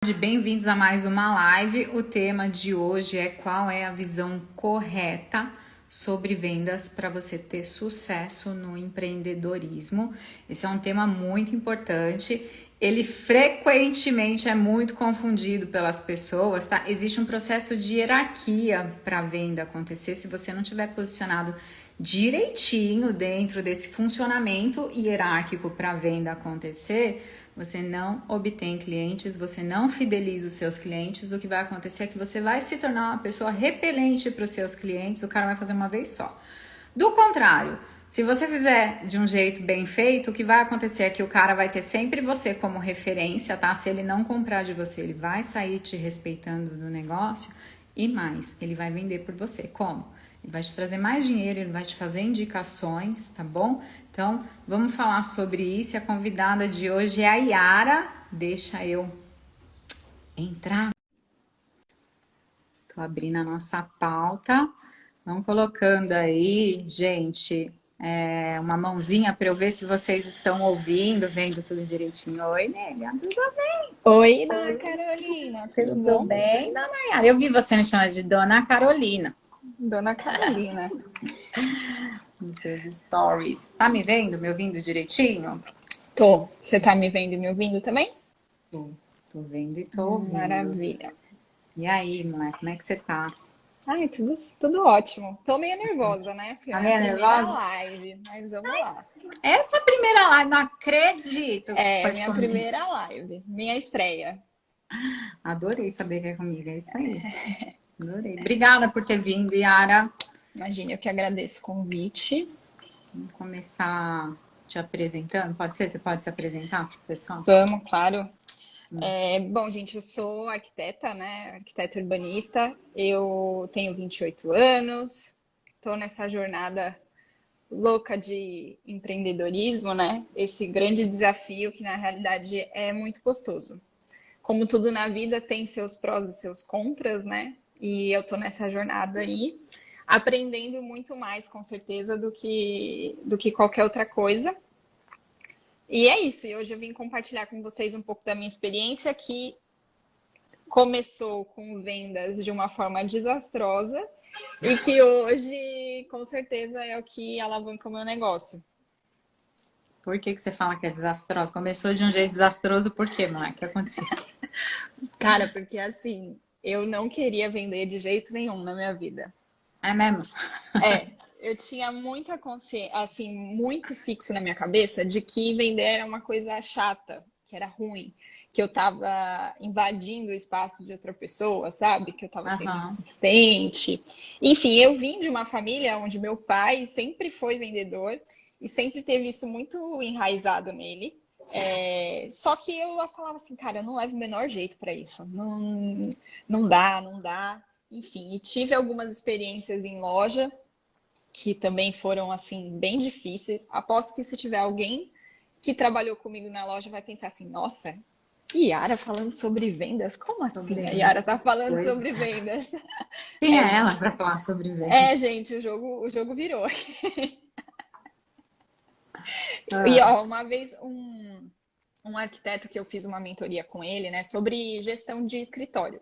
Bem-vindos a mais uma live. O tema de hoje é qual é a visão correta sobre vendas para você ter sucesso no empreendedorismo. Esse é um tema muito importante. Ele frequentemente é muito confundido pelas pessoas, tá? Existe um processo de hierarquia para a venda acontecer. Se você não tiver posicionado direitinho dentro desse funcionamento hierárquico para a venda acontecer, você não obtém clientes, você não fideliza os seus clientes. O que vai acontecer é que você vai se tornar uma pessoa repelente para os seus clientes, o cara vai fazer uma vez só. Do contrário, se você fizer de um jeito bem feito, o que vai acontecer é que o cara vai ter sempre você como referência, tá? Se ele não comprar de você, ele vai sair te respeitando do negócio e mais, ele vai vender por você. Como? Ele vai te trazer mais dinheiro, ele vai te fazer indicações, tá bom? Então, vamos falar sobre isso. A convidada de hoje é a Yara. Deixa eu entrar. Tô abrindo a nossa pauta. Vamos colocando aí, gente, uma mãozinha para eu ver se vocês estão ouvindo, vendo tudo direitinho. Oi, nega, tudo bem? Oi, dona Carolina, tudo Tudo bom? bem, dona Yara? Eu vi você me chamar de Dona Carolina Dona Carolina. nos seus stories. Tá me vendo, me ouvindo direitinho? Tô. Você tá me vendo e me ouvindo também? Tô vendo e tô ouvindo. Maravilha. E aí, mulher, como é que você tá? Ai, tudo ótimo. Tô meio nervosa, né? Porque é Tá a minha meio primeira nervosa? live, mas vamos lá. Essa é a primeira live, não acredito que É, pode minha comigo. primeira live, minha estreia. Adorei saber que é comigo, é isso aí. Adorei. Obrigada por ter vindo, Yara. Imagina, eu que agradeço o convite. Vamos começar te apresentando. Pode ser? Você pode se apresentar para o pessoal? Vamos, claro. Bom, gente, eu sou arquiteta, né? Arquiteta urbanista. Eu tenho 28 anos. Tô nessa jornada louca de empreendedorismo, né? Esse grande desafio que na realidade é muito gostoso. Como tudo na vida tem seus prós e seus contras, né? E eu tô nessa jornada aí, aprendendo muito mais, com certeza, do que qualquer outra coisa. E é isso. E hoje eu vim compartilhar com vocês um pouco da minha experiência que começou com vendas de uma forma desastrosa e que hoje, com certeza, é o que alavanca o meu negócio. Por que que você fala que é desastroso? Começou de um jeito desastroso, por quê, mãe? O que aconteceu? Cara, porque assim, eu não queria vender de jeito nenhum na minha vida. É mesmo? Eu tinha muita consciência, assim, muito fixo na minha cabeça de que vender era uma coisa chata, que era ruim, que eu tava invadindo o espaço de outra pessoa, sabe? Que eu tava sendo Aham. insistente. Enfim, eu vim de uma família onde meu pai sempre foi vendedor e sempre teve isso muito enraizado nele. Só que eu falava assim, cara, eu não levo o menor jeito para isso. Não, não dá. Enfim, e tive algumas experiências em loja que também foram assim bem difíceis. Aposto que se tiver alguém que trabalhou comigo na loja vai pensar assim, nossa, Yara falando sobre vendas? Como assim a Sobre Yara tá falando coisa. sobre vendas? Quem É, é ela gente. para falar sobre venda? Gente, o jogo virou. E Ah, ó, uma vez um arquiteto que eu fiz uma mentoria com ele, né, sobre gestão de escritório.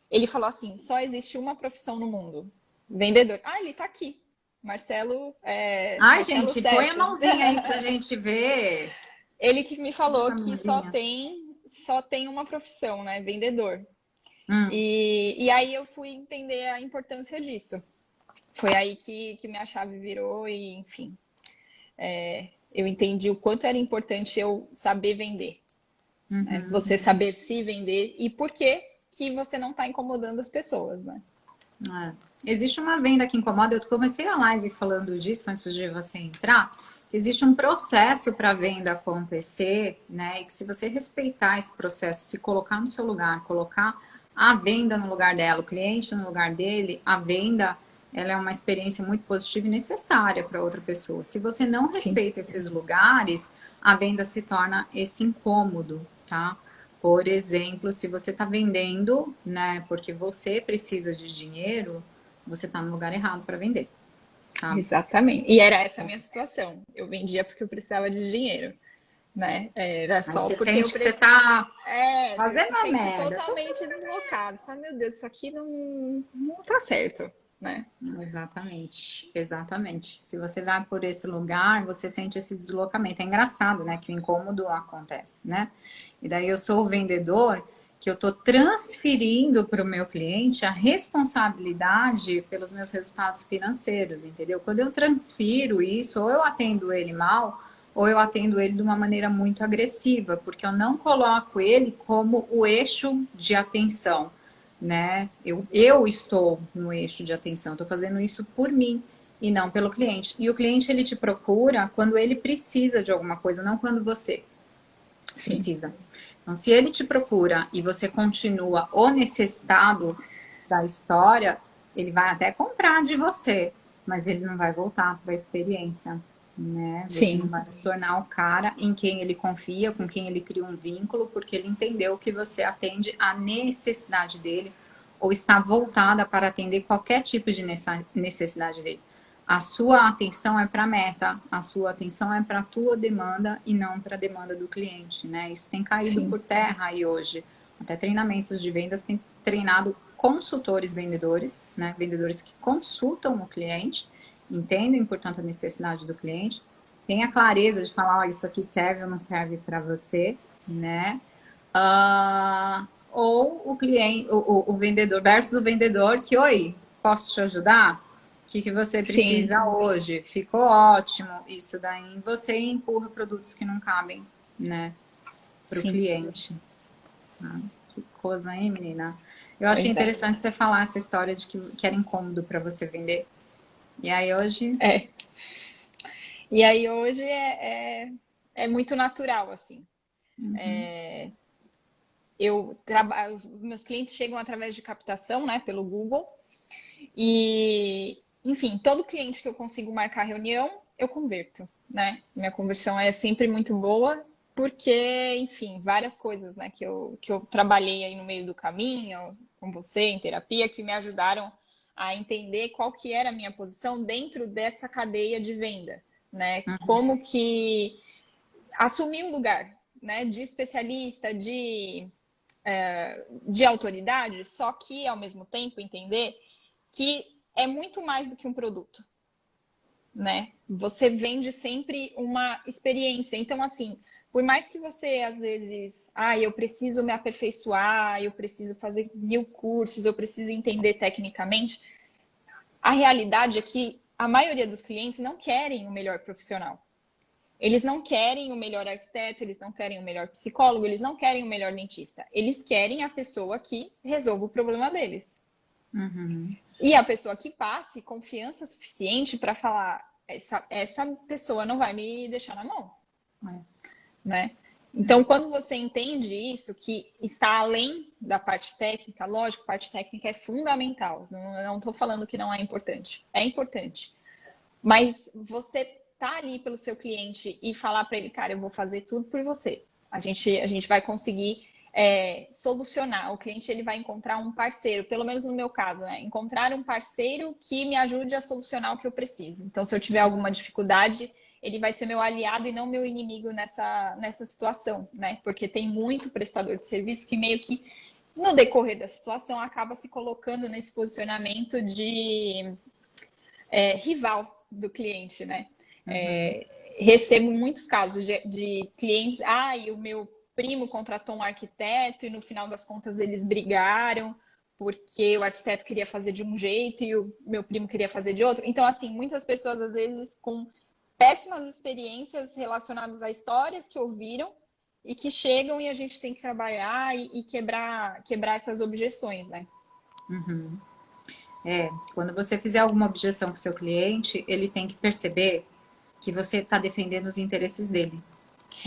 Ele falou assim: só existe uma profissão no mundo, vendedor. Ah, ele tá aqui. Marcelo, Ai, Marcelo gente, põe a Sérgio. mãozinha aí pra gente ver. Ele que me falou Essa que mãozinha. só tem uma profissão, né? Vendedor. Hum, E aí eu fui entender a importância disso. Foi aí que minha chave virou e, enfim, eu entendi o quanto era importante eu saber vender, né? uhum. Você saber se vender e por que você não está incomodando as pessoas, né? É. Existe uma venda que incomoda. Eu comecei a live falando disso antes de você entrar. Existe um processo para a venda acontecer, né? E que se você respeitar esse processo, se colocar no seu lugar, colocar a venda no lugar dela, o cliente no lugar dele, a venda, ela é uma experiência muito positiva e necessária para outra pessoa. Se você não Sim, respeita esses lugares, a venda se torna esse incômodo, tá? Por exemplo, se você está vendendo, né, porque você precisa de dinheiro, você está no lugar errado para vender, sabe? exatamente. E era essa a minha situação. Eu vendia porque eu precisava de dinheiro. né? Era Aí só você porque eu sente que você tá você fazendo se uma sente merda. totalmente deslocado. Você fala, meu Deus, isso aqui não tá certo, né? Exatamente, exatamente. Se você vai por esse lugar, você sente esse deslocamento. É engraçado, né? Que o incômodo acontece, né? E daí eu sou o vendedor que eu estou transferindo para o meu cliente a responsabilidade pelos meus resultados financeiros, entendeu? Quando eu transfiro isso, ou eu atendo ele mal, ou eu atendo ele de uma maneira muito agressiva, porque eu não coloco ele como o eixo de atenção, né? Eu estou no eixo de atenção, estou fazendo isso por mim e não pelo cliente. E o cliente ele te procura quando ele precisa de alguma coisa, não quando você Sim, precisa. Então, se ele te procura e você continua o necessitado da história, ele vai até comprar de você, mas ele não vai voltar para a experiência, né? Você não sim, vai se tornar o cara em quem ele confia, com quem ele cria um vínculo, porque ele entendeu que você atende a necessidade dele ou está voltada para atender qualquer tipo de necessidade dele. A sua atenção é para a meta, a sua atenção é para a tua demanda e não para a demanda do cliente, né? Isso tem caído sim, por terra aí hoje. Até treinamentos de vendas têm treinado consultores vendedores, né? Vendedores que consultam o cliente, entendem, portanto, a necessidade do cliente, tem a clareza de falar, olha, isso aqui serve ou não serve para você, né? Ou o cliente, o vendedor versus o vendedor que, oi, posso te ajudar? O que você sim, precisa hoje? Ficou ótimo. Isso daí você empurra produtos que não cabem, né, para o sim. cliente. Ah, que coisa, hein, menina? Eu achei Pois é. interessante você falar essa história de que era incômodo para você vender. E aí hoje. É. E aí hoje é muito natural, assim. Uhum, Os meus clientes chegam através de captação, né, pelo Google. E, enfim, todo cliente que eu consigo marcar reunião, eu converto, né? Minha conversão é sempre muito boa, porque, enfim, várias coisas, né, que eu trabalhei aí no meio do caminho, com você, em terapia, que me ajudaram a entender qual que era a minha posição dentro dessa cadeia de venda, né? Como que assumir um lugar, né, de especialista, de autoridade, só que, ao mesmo tempo, entender que é muito mais do que um produto, né? Você vende sempre uma experiência. Então, assim, por mais que você, às vezes, eu preciso me aperfeiçoar, eu preciso fazer 1000 cursos, eu preciso entender tecnicamente, a realidade é que a maioria dos clientes não querem o melhor profissional. Eles não querem o melhor arquiteto, eles não querem o melhor psicólogo, eles não querem o melhor dentista. Eles querem a pessoa que resolva o problema deles. uhum, E a pessoa que passe confiança suficiente para falar, essa pessoa não vai me deixar na mão, é, né? Então, quando você entende isso, que está além da parte técnica, lógico, parte técnica é fundamental. Não estou falando que não é importante. É importante. Mas você tá ali pelo seu cliente e falar para ele, cara, eu vou fazer tudo por você. A gente vai conseguir solucionar. O cliente ele vai encontrar um parceiro, pelo menos no meu caso, né? Encontrar um parceiro que me ajude a solucionar o que eu preciso. Então, se eu tiver alguma dificuldade, ele vai ser meu aliado e não meu inimigo nessa situação, né? Porque tem muito prestador de serviço que meio que no decorrer da situação acaba se colocando nesse posicionamento de rival do cliente, né? uhum. Recebo muitos casos de clientes, e o meu primo contratou um arquiteto e no final das contas eles brigaram porque o arquiteto queria fazer de um jeito e o meu primo queria fazer de outro. Então, assim, muitas pessoas às vezes com péssimas experiências relacionadas a histórias que ouviram e que chegam e a gente tem que trabalhar e quebrar essas objeções, né? Quando você fizer alguma objeção com o seu cliente, ele tem que perceber que você está defendendo os interesses dele,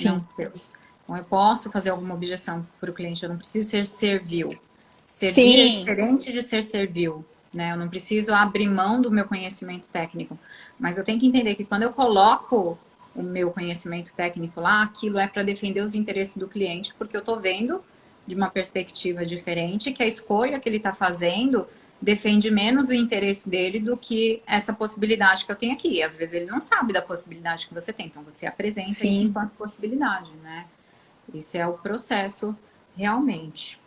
não Sim, os seus. Então, eu posso fazer alguma objeção para o cliente, eu não preciso ser servil. Servir é sim, diferente de ser servil, né? Eu não preciso abrir mão do meu conhecimento técnico, mas eu tenho que entender que quando eu coloco o meu conhecimento técnico lá, aquilo é para defender os interesses do cliente, porque eu estou vendo de uma perspectiva diferente que a escolha que ele está fazendo defende menos o interesse dele do que essa possibilidade que eu tenho aqui. Às vezes ele não sabe da possibilidade que você tem, então você apresenta isso Sim. enquanto possibilidade, né? Esse é o processo realmente.